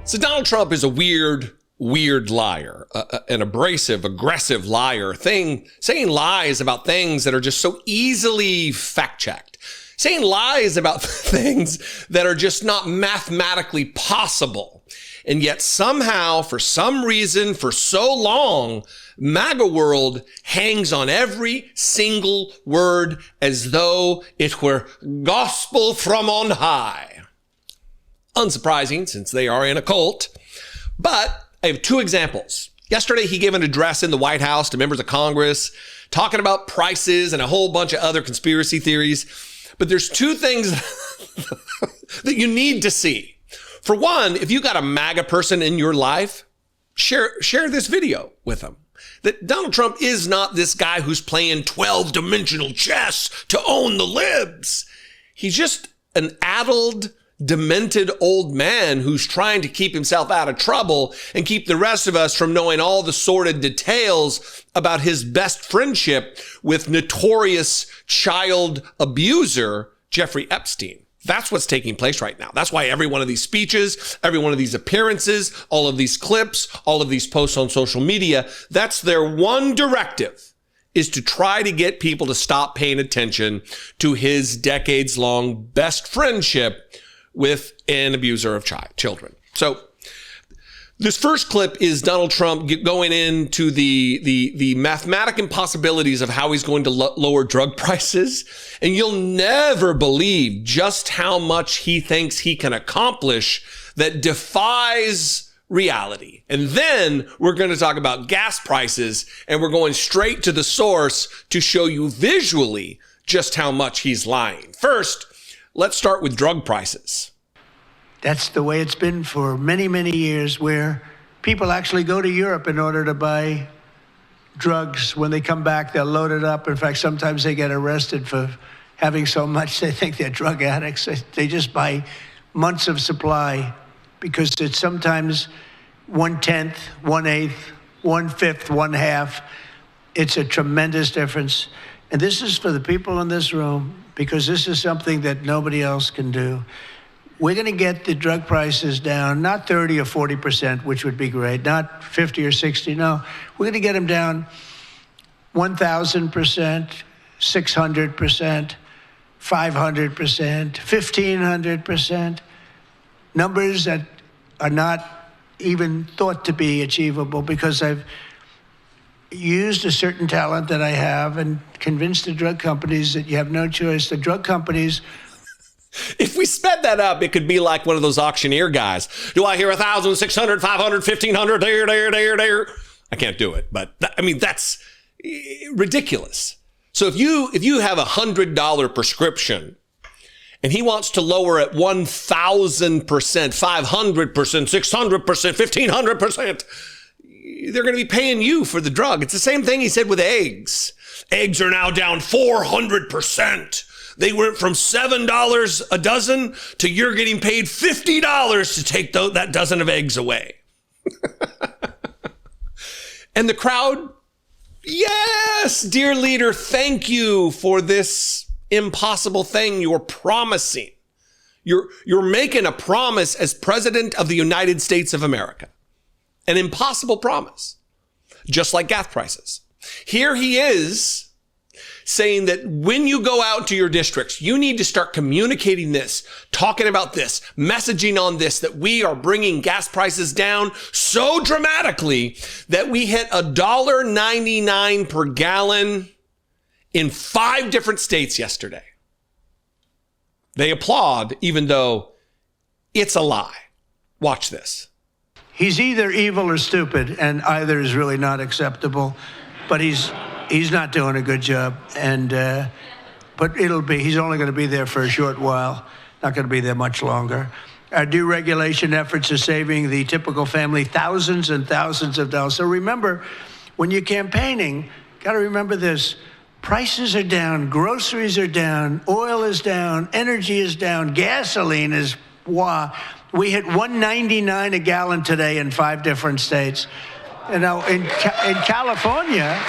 So Donald Trump is a weird liar, an abrasive, aggressive liar, saying lies about things that are just so easily fact-checked, saying lies about things that are just not mathematically possible. And yet somehow, for some reason, for so long, MAGA world hangs on every single word as though it were gospel from on high. Unsurprising, since they are in a cult. But I have two examples. Yesterday, he gave an address in the White House to members of Congress, talking about prices and a whole bunch of other conspiracy theories. But there's two things that you need to see. For one, if you got a MAGA person in your life, share this video with them. That Donald Trump is not this guy who's playing 12-dimensional chess to own the libs. He's just an addled, demented old man who's trying to keep himself out of trouble and keep the rest of us from knowing all the sordid details about his best friendship with notorious child abuser Jeffrey Epstein. That's what's taking place right now. That's why every one of these speeches, every one of these appearances, all of these clips, all of these posts on social media, that's their one directive, is to try to get people to stop paying attention to his decades-long best friendship with an abuser of children. So this first clip is Donald Trump going into the mathematic impossibilities of how he's going to lower drug prices. And you'll never believe just how much he thinks he can accomplish that defies reality. And then we're going to talk about gas prices, and we're going straight to the source to show you visually just how much he's lying. First, let's start with drug prices. That's the way it's been for many, many years, where people actually go to Europe in order to buy drugs. When they come back, they'll load it up. In fact, sometimes they get arrested for having so much they think they're drug addicts. They just buy months of supply because it's sometimes 1/10, 1/8, 1/5, 1/2. It's a tremendous difference. And this is for the people in this room, because this is something that nobody else can do. We're going to get the drug prices down, not 30 or 40%, which would be great, not 50 or 60. No, we're going to get them down 1,000%, 600%, 500%, 1,500%. Numbers that are not even thought to be achievable, because I've used a certain talent that I have and convinced the drug companies that you have no choice. The drug companies... If we sped that up, it could be like one of those auctioneer guys. Do I hear 1,000, 600, 500, 1,500, there? I can't do it, but that's ridiculous. So if you have $100 prescription and he wants to lower it 1,000%, 500%, 600%, 1,500%, they're going to be paying you for the drug. It's the same thing he said with eggs. Eggs are now down 400%. They went from $7 a dozen to you're getting paid $50 to take that dozen of eggs away. And the crowd, yes, dear leader, thank you for this impossible thing you're promising. You're making a promise as president of the United States of America. An impossible promise, just like gas prices. Here he is, saying that when you go out to your districts, you need to start communicating this, talking about this, messaging on this, that we are bringing gas prices down so dramatically that we hit $1.99 per gallon in 5 different states yesterday. They applaud, even though it's a lie. Watch this. He's either evil or stupid, and either is really not acceptable, but he's not doing a good job, and but he's only going to be there for a short while, not going to be there much longer. Our deregulation efforts are saving the typical family thousands and thousands of dollars. So remember, when you're campaigning, got to remember this: prices are down, groceries are down, oil is down, energy is down, gasoline is we hit $1.99 a gallon today in 5 different states. You know, in California.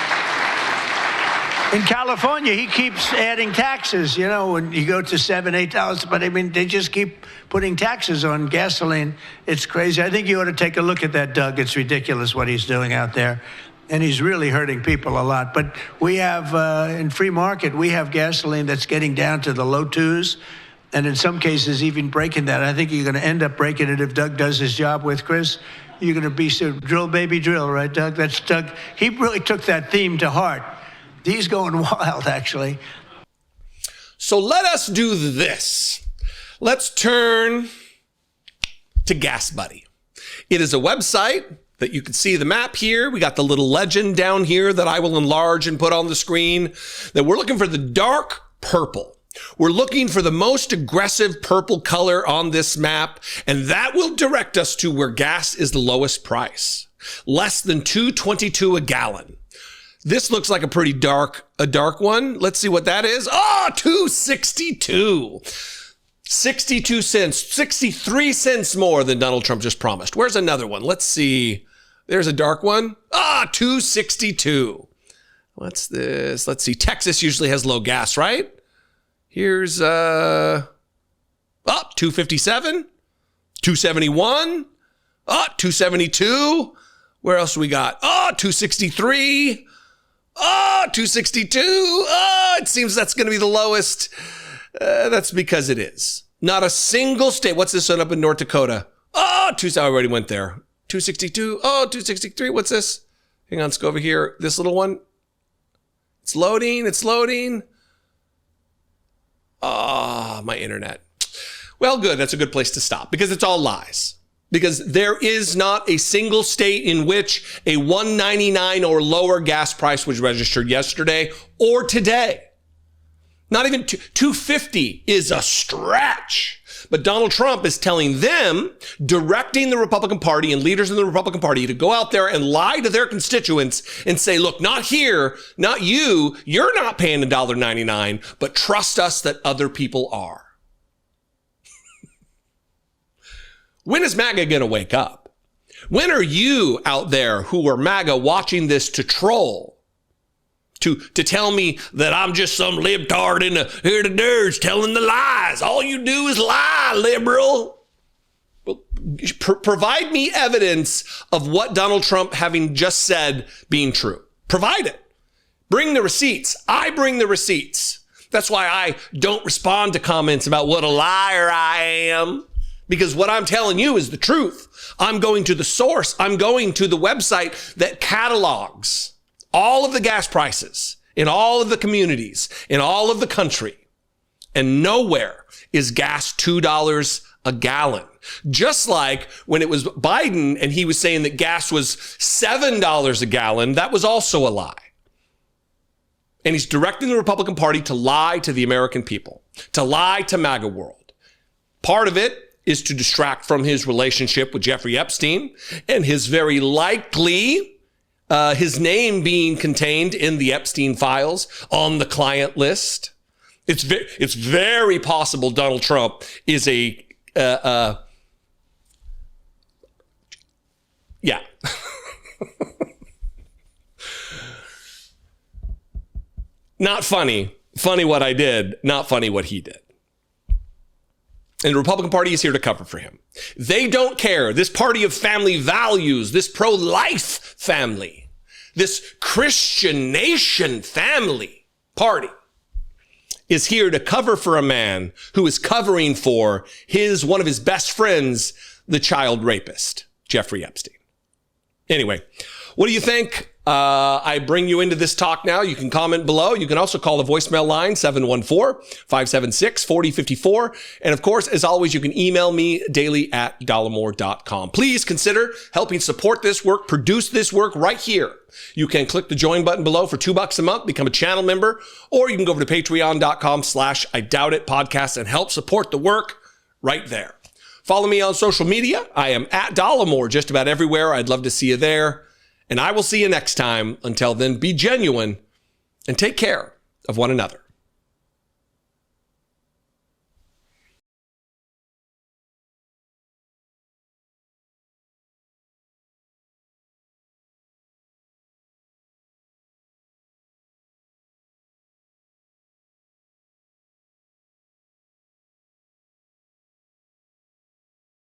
In California, he keeps adding taxes, you know, when you go to $7, $8. But I mean, they just keep putting taxes on gasoline. It's crazy. I think you ought to take a look at that, Doug. It's ridiculous what he's doing out there. And he's really hurting people a lot. But we have, in free market, we have gasoline that's getting down to the low twos. And in some cases, even breaking that. I think you're going to end up breaking it if Doug does his job with Chris. You're going to be so drill, baby, drill, right, Doug? That's Doug. He really took that theme to heart. He's going wild, actually. So let us do this. Let's turn to GasBuddy. It is a website that you can see the map here. We got the little legend down here that I will enlarge and put on the screen. That we're looking for the dark purple. We're looking for the most aggressive purple color on this map, and that will direct us to where gas is the lowest price. Less than $2.22 a gallon. This looks like a pretty dark one. Let's see what that is. Oh, $2.62. 62 cents, 63 cents more than Donald Trump just promised. Where's another one? Let's see. There's a dark one. Ah, $2.62. What's this? Let's see. Texas usually has low gas, right? Here's $2.57, $2.71, $2.72. Where else we got? $2.63. $2.62. It seems that's going to be the lowest. That's because it is. Not a single state. What's this one up in North Dakota? I already went there. $2.62. $2.63. What's this? Hang on, let's go over here. This little one. It's loading. My internet. Well, good. That's a good place to stop because it's all lies. Because there is not a single state in which a $1.99 or lower gas price was registered yesterday or today. Not even $2.50 is a stretch. But Donald Trump is telling them, directing the Republican Party and leaders in the Republican Party to go out there and lie to their constituents and say, look, not here, not you, you're not paying $1.99, but trust us that other people are. When is MAGA going to wake up? When are you out there who are MAGA watching this to troll? To tell me that I'm just some libtard in the here to nerds telling the lies. All you do is lie, liberal. Well, provide me evidence of what Donald Trump having just said being true. Provide it. Bring the receipts. I bring the receipts. That's why I don't respond to comments about what a liar I am. Because what I'm telling you is the truth. I'm going to the source. I'm going to the website that catalogs all of the gas prices in all of the communities, in all of the country. And nowhere is gas $2 a gallon. Just like when it was Biden and he was saying that gas was $7 a gallon, that was also a lie. And he's directing the Republican Party to lie to the American people, to lie to MAGA world. Part of it is to distract from his relationship with Jeffrey Epstein and his very likely, his name being contained in the Epstein files on the client list. It's very possible Donald Trump is yeah. Not funny. Funny what I did, not funny what he did. And the Republican Party is here to cover for him. They don't care. This party of family values, this pro-life family, this Christian nation family party is here to cover for a man who is covering for one of his best friends, the child rapist, Jeffrey Epstein. Anyway, what do you think? I bring you into this talk now. You can comment below. You can also call the voicemail line, 714-576-4054. And of course, as always, you can email me daily@dollemore.com. Please consider helping support this work, produce this work right here. You can click the join button below for $2 a month, become a channel member, or you can go over to patreon.com/IDoubtIt podcast and help support the work right there. Follow me on social media. I am at Dollemore just about everywhere. I'd love to see you there. And I will see you next time. Until then, be genuine and take care of one another.